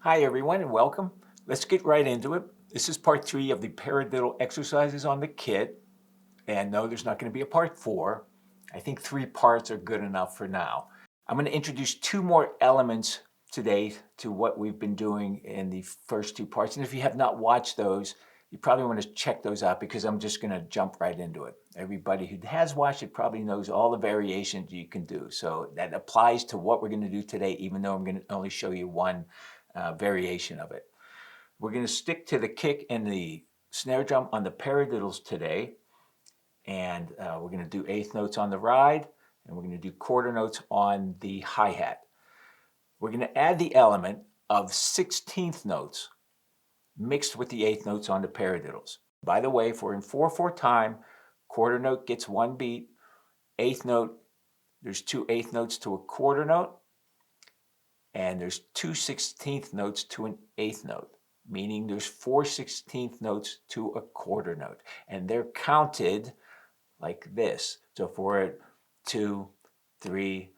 Hi everyone and welcome. Let's get right into it. This is part 3 of the paradiddle exercises on the kit. And no, there's not going to be a part 4. I think 3 parts are good enough for now. I'm going to introduce 2 more elements today to what we've been doing in the first 2 parts. And if you have not watched those, you probably want to check those out because I'm just going to jump right into it. Everybody who has watched it probably knows all the variations you can do. So that applies to what we're going to do today, even though I'm going to only show you one variation of it. We're going to stick to the kick and the snare drum on the paradiddles today. And we're going to do eighth notes on the ride, and we're going to do quarter notes on the hi-hat. We're going to add the element of 16th notes mixed with the eighth notes on the paradiddles. By the way, if we're in 4/4 time, quarter note gets 1 beat, eighth note, there's 2 eighth notes to a quarter note, and there's 2 16th notes to an eighth note, meaning there's 4 16th notes to a quarter note, and they're counted like this. So if we're at 2, 3,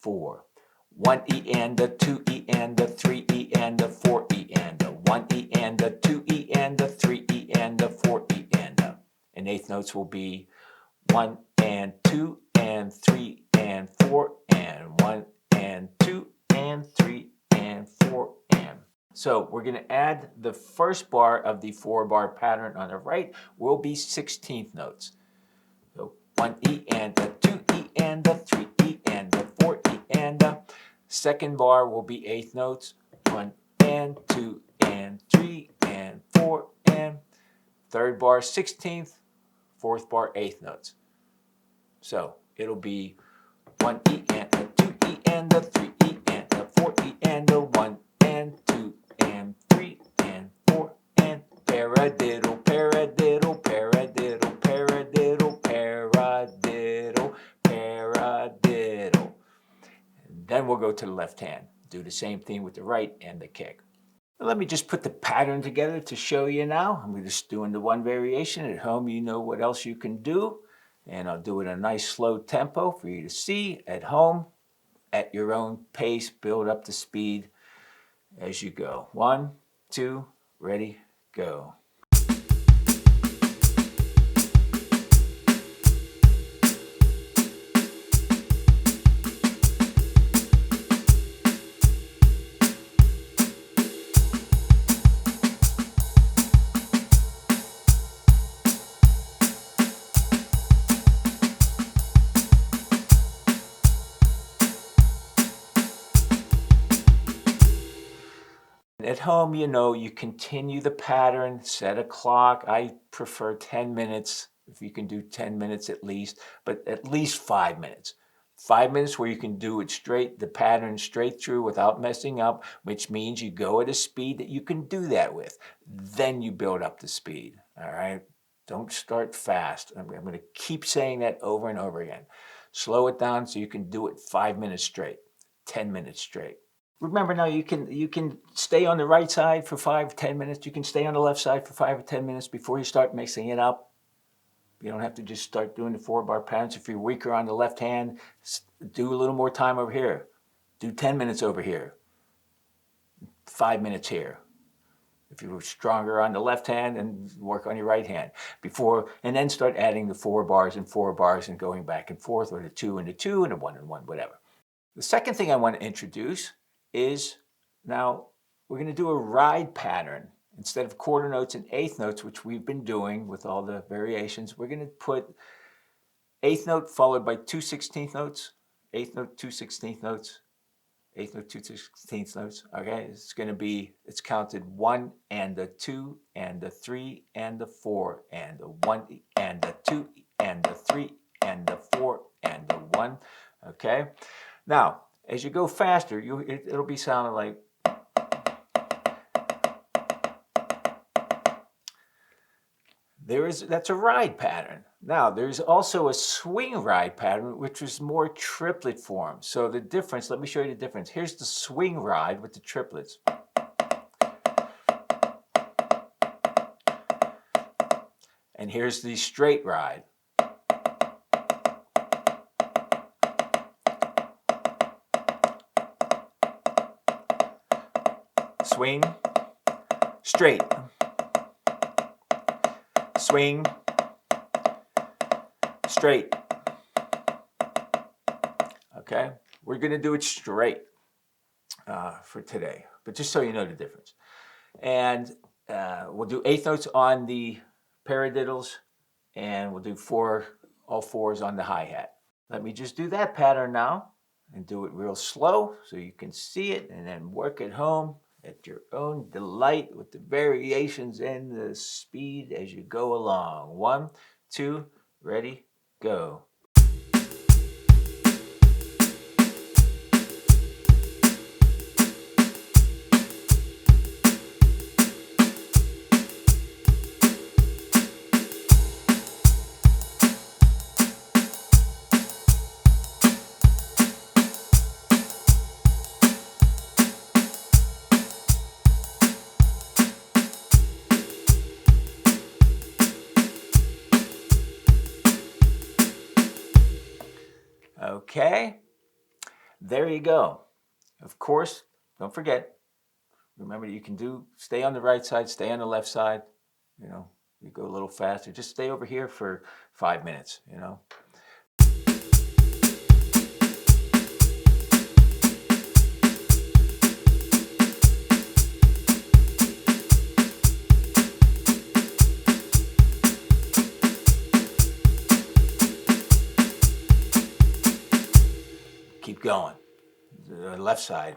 4, 1 E and a 2 E and a 3 E and a 4 E and a 1 E and a 2 E and a 3 E and a 4 E and a. And eighth notes will be 1 and 2 and 3 and 4 and 1 and 2 and 3 and 4 and. So we're going to add the first bar of the 4-bar pattern on the right will be 16th notes. So 1 E and a 2 E and a 3 E and a 4 E and a. Second bar will be eighth notes. 1 and 2 and 3 and 4 and. Third bar 16th. Fourth bar eighth notes. So it'll be 1 E and a 2 E and a 3 E and a 4 E and a 1 and 2 and 3 and 4 and. Paradiddle, paradiddle, paradiddle, paradiddle, paradiddle, paradiddle. And then we'll go to the left hand. Do the same thing with the right and the kick. Let me just put the pattern together to show you now. I'm just doing the one variation. At home, you know what else you can do. And I'll do it at a nice slow tempo for you to see at home, at your own pace. Build up the speed as you go. 1, 2, ready, go. At home, you know, you continue the pattern, set a clock. I prefer 10 minutes, if you can do 10 minutes at least, but at least 5 minutes. 5 minutes where you can do it straight, the pattern straight through without messing up, which means you go at a speed that you can do that with. Then you build up the speed, all right? Don't start fast. I'm going to keep saying that over and over again. Slow it down so you can do it 5 minutes straight, 10 minutes straight. Remember now, you can stay on the right side for 5 10 minutes. You can stay on the left side for 5 or 10 minutes before you start mixing it up. You don't have to just start doing the 4-bar patterns. If you're weaker on the left hand, do a little more time over here. Do 10 minutes over here. 5 minutes here. If you're stronger on the left hand, and work on your right hand and then start adding the 4 bars and 4 bars and going back and forth, or the 2 and the 2 and the 1 and 1, whatever. The second thing I want to introduce is, now we're going to do a ride pattern. Instead of quarter notes and eighth notes, which we've been doing with all the variations, we're going to put eighth note followed by 2 16th notes, eighth note, 2 16th notes, eighth note, 2 16th notes. Okay, it's going to be, it's counted 1 and a 2 and a 3 and a 4 and a 1 and a 2 and a 3 and a 4 and a 1. Okay, now as you go faster, it'll be sounding like. That's a ride pattern. Now, there's also a swing ride pattern, which is more triplet form. So the difference, let me show you the difference. Here's the swing ride with the triplets. And here's the straight ride. swing, straight, swing, straight. Okay, we're going to do it straight for today, but just so you know the difference. And we'll do eighth notes on the paradiddles, and we'll do all fours on the hi-hat. Let me just do that pattern now and do it real slow so you can see it, and then work at home at your own delight with the variations and the speed as you go along. 1, 2, ready, go. Okay, there you go. Of course, don't forget, remember you can stay on the right side, stay on the left side, you know, you go a little faster, just stay over here for 5 minutes, you know. Keep going, the left side.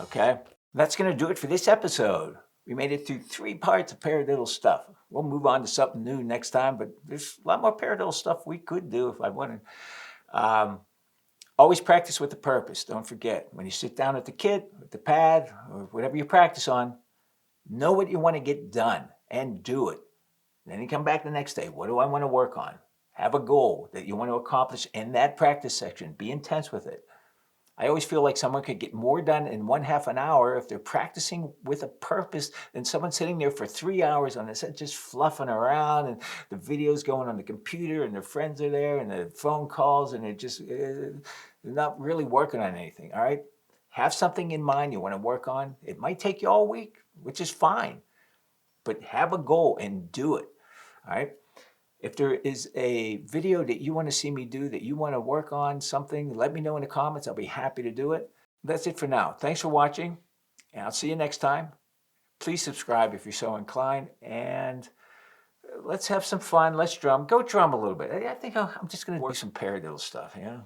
Okay, that's going to do it for this episode. We made it through 3 parts of paradiddle stuff. We'll move on to something new next time, but there's a lot more paradiddle stuff we could do if I wanted. Always practice with a purpose. Don't forget, when you sit down at the kit, with the pad, or whatever you practice on, know what you want to get done and do it. Then you come back the next day. What do I want to work on? Have a goal that you want to accomplish in that practice section. Be intense with it. I always feel like someone could get more done in 1/2 an hour if they're practicing with a purpose than someone sitting there for 3 hours on the set just fluffing around, and the video's going on the computer and their friends are there and the phone calls, and they're not really working on anything, all right? Have something in mind you want to work on. It might take you all week, which is fine, but have a goal and do it, all right? If there is a video that you want to see me do, that you want to work on something, let me know in the comments. I'll be happy to do it. That's it for now. Thanks for watching, and I'll see you next time. Please subscribe if you're so inclined, and let's have some fun. Let's drum. Go drum a little bit. I think I'm just going to do some paradiddle stuff, yeah?